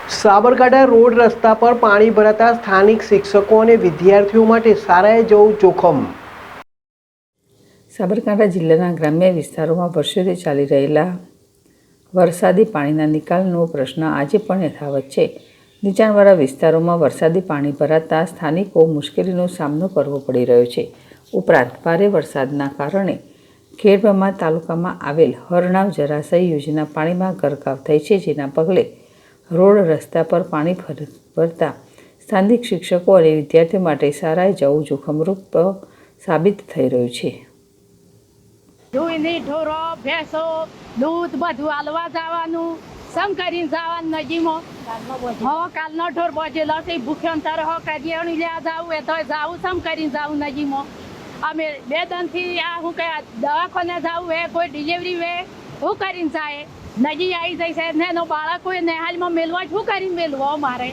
Sabarkantha road રસ્તા પર પાણી ભરાતા સ્થાનિક શિક્ષકો અને વિદ્યાર્થીઓ માટે શાળાએ જવું જોખમ। સાબરકાંઠા જિલ્લાના ગ્રામ્ય વિસ્તારોમાં વર્ષોથી ચાલી રહેલા વરસાદી પાણીના નિકાલનો પ્રશ્ન આજે પણ યથાવત છે। નીચાણવાળા વિસ્તારોમાં વરસાદી પાણી ભરાતા સ્થાનિકો મુશ્કેલીનો સામનો કરવો પડી રહ્યો છે। ઉપરાંત ભારે વરસાદના કારણે ખેડબ્રહ્મા તાલુકામાં આવેલ હરણાવ જળાશય યોજના પાણીમાં ગરકાવ થઈ છે, જેના પગલે રોડ રસ્તા પર પાણી ભરતા સ્થાનિક શિક્ષકો અને વિદ્યાર્થીઓ માટે શાળાએ જવું જોખમરૂપ સાબિત થઈ રહ્યું છે। દૂધની ઢોરો ભેંસો દૂધ બધું હાલવા જવાનું સમ કરીને જવાનું નજીમાં કાલનો ઢોર બોજેલો છે ભૂખ્યો તારે કરિયાણી લેવા જવું એ તો જવું સમ કરીને જવું નજીમાં અમે 2 દિનથી આ શું કહે દવાખાને જવું એ કોઈ ડિલિવરી વે શું કરીને જાય નજી આવી જશે ને બાળકો ને હાલમાં મેળવા શું કરીને મેળવો મારે।